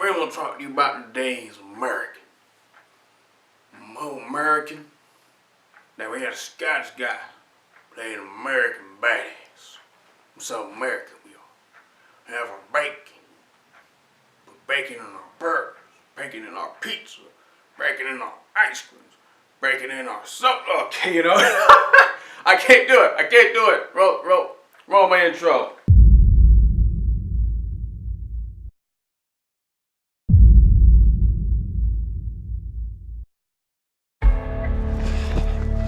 friend will talk to you about today is American. More American. Now we had a Scottish guy playing American badass. So American we are. We have our bacon. Put bacon in our burgers, bacon in our pizza, bacon in our ice creams, bacon in our something. Okay, you know. I can't do it. Roll my intro.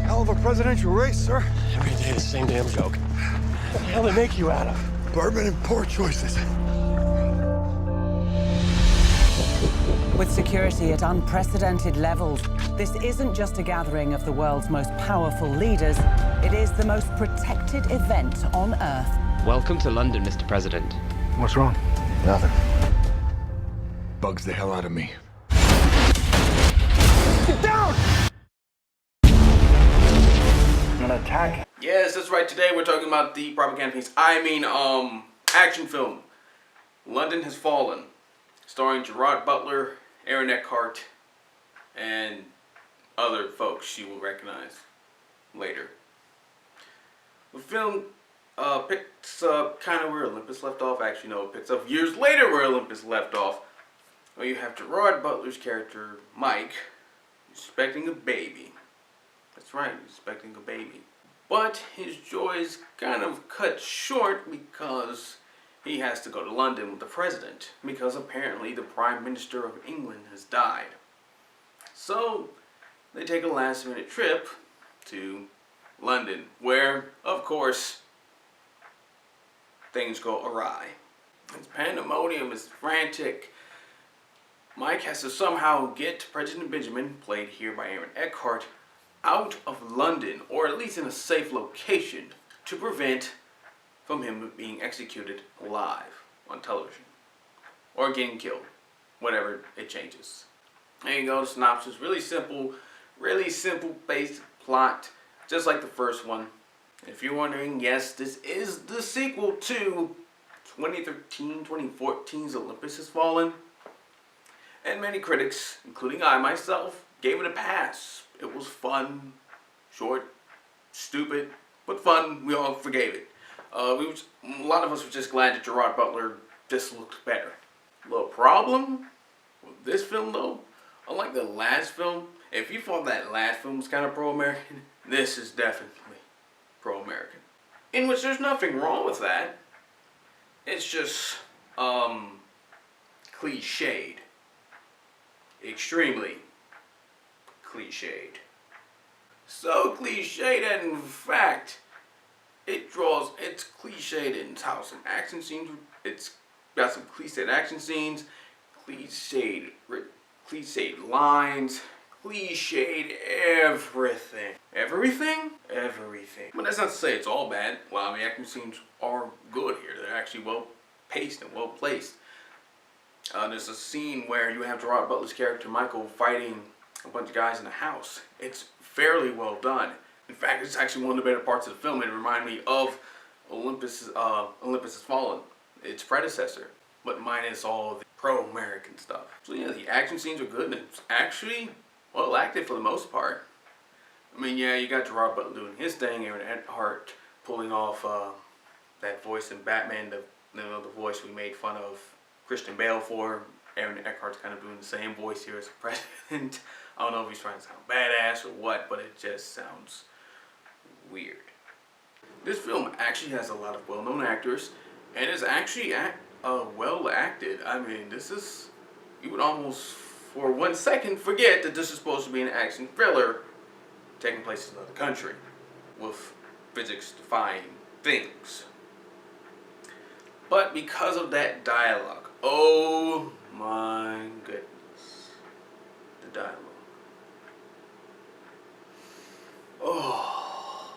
Hell of a presidential race, sir. Every day the same damn joke. What the hell they make you out of? Bourbon and poor choices. With security at unprecedented levels, this isn't just a gathering of the world's most powerful leaders, it is the most protected event on Earth. Welcome to London, Mr. President. What's wrong? Nothing. Bugs the hell out of me. Get down! An attack. Yes, that's right. Today we're talking about the propaganda piece. Action film. London Has Fallen. Starring Gerard Butler, Aaron Eckhart, and other folks you will recognize later. The film picks up kind of where Olympus left off. Actually, no, it picks up years later where Olympus left off. Well, you have Gerard Butler's character, Mike, expecting a baby. That's right, he's expecting a baby. But his joy is kind of cut short because he has to go to London with the president, because apparently the Prime Minister of England has died. So they take a last minute trip to London, where, of course, things go awry. It's pandemonium, it's frantic. Mike has to somehow get President Benjamin, played here by Aaron Eckhart, out of London, or at least in a safe location, to prevent from him being executed live on television. Or getting killed. Whatever, it changes. There you go, the synopsis. Really simple basic plot, just like the first one. If you're wondering, yes, this is the sequel to 2014's Olympus Has Fallen. And many critics, including I myself, gave it a pass. It was fun, short, stupid, but fun. We all forgave it. A lot of us were just glad that Gerard Butler just looked better. Little problem with this film though, unlike the last film, if you thought that last film was kind of pro-American, this is definitely pro-American. In which there's nothing wrong with that. It's just, cliched. Extremely cliched. So cliched that in fact, it's cliched in how some action scenes, it's got some cliched action scenes, cliched lines, cliched everything. Everything? Everything. But that's not to say it's all bad. Well, I mean, action scenes are good here. They're actually well paced and well placed. There's a scene where you have Gerard Butler's character Michael fighting a bunch of guys in a house. It's fairly well done. In fact, it's actually one of the better parts of the film. It reminded me of Olympus Has Fallen, its predecessor, but minus all the pro-American stuff. So yeah, the action scenes are good, and it's actually well acted for the most part. I mean, yeah, you got Gerard Butler doing his thing, Aaron Eckhart pulling off that voice in Batman, the voice we made fun of Christian Bale for. Aaron Eckhart's kind of doing the same voice here as the president. I don't know if he's trying to sound badass or what, but it just sounds weird. This film actually has a lot of well-known actors, and is actually well acted. I mean, this is, you would almost for 1 second forget that this is supposed to be an action thriller taking place in another country with physics-defying things. But because of that dialogue, oh my goodness, the dialogue. Oh,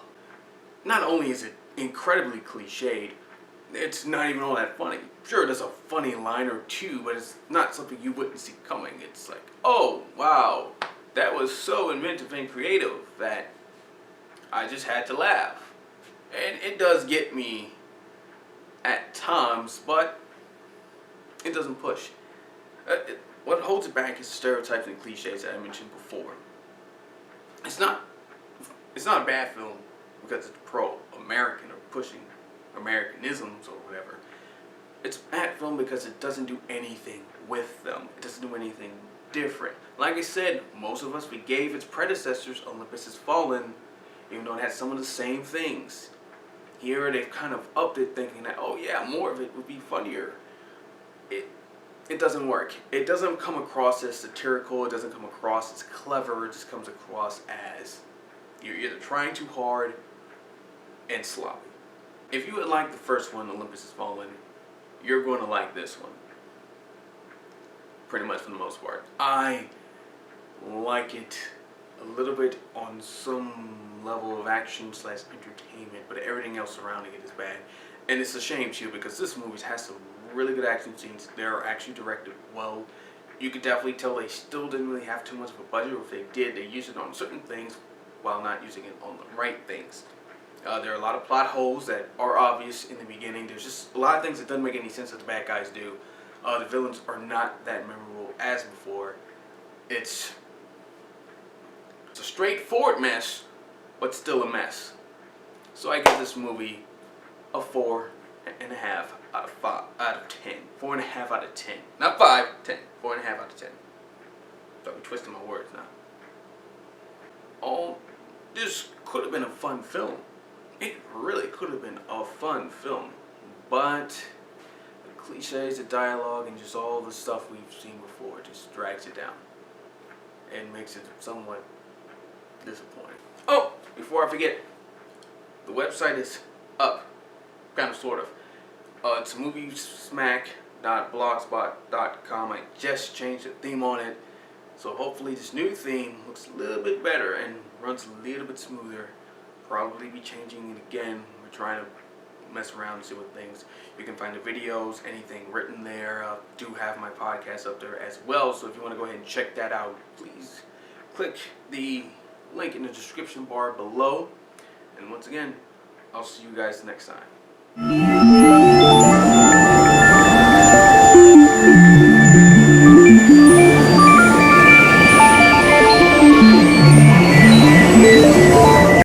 not only is it incredibly cliched, it's not even all that funny. Sure, there's a funny line or two, but it's not something you wouldn't see coming. It's like, oh, wow, that was so inventive and creative that I just had to laugh. And it does get me at times, but it doesn't push. What holds it back is the stereotypes and cliches that I mentioned before. It's not a bad film because it's pro-American or pushing Americanisms or whatever. It's a bad film because it doesn't do anything with them. It doesn't do anything different. Like I said, most of us forgave its predecessors, Olympus Has Fallen, even though it had some of the same things. Here they've kind of upped it, thinking that, oh yeah, more of it would be funnier. It doesn't work. It doesn't come across as satirical. It doesn't come across as clever. It just comes across as you're either trying too hard and sloppy. If you would like the first one, Olympus Has Fallen, you're going to like this one. Pretty much for the most part. I like it a little bit on some level of action / entertainment, but everything else surrounding it is bad. And it's a shame too, because this movie has some really good action scenes. They're actually directed well. You could definitely tell they still didn't really have too much of a budget, or if they did, they used it on certain things while not using it on the right things. There are a lot of plot holes that are obvious in the beginning. There's just a lot of things that doesn't make any sense that the bad guys do. The villains are not that memorable as before. It's a straightforward mess, but still a mess. So I give this movie a 4.5 out of 10. 4.5 out of 10. Not 5, 10. 4.5 out of 10. So I'm twisting my words now. Oh, this could have been a fun film. It really could have been a fun film. But the cliches, the dialogue, and just all the stuff we've seen before just drags it down. And makes it somewhat disappointing. Oh, before I forget, the website is up. Kind of, sort of. It's moviesmack.blogspot.com. I just changed the theme on it. So hopefully this new theme looks a little bit better and runs a little bit smoother. Probably be changing it again. We're trying to mess around and see what things. You can find the videos, anything written there. I do have my podcast up there as well. So if you want to go ahead and check that out, please click the link in the description bar below. And once again, I'll see you guys next time.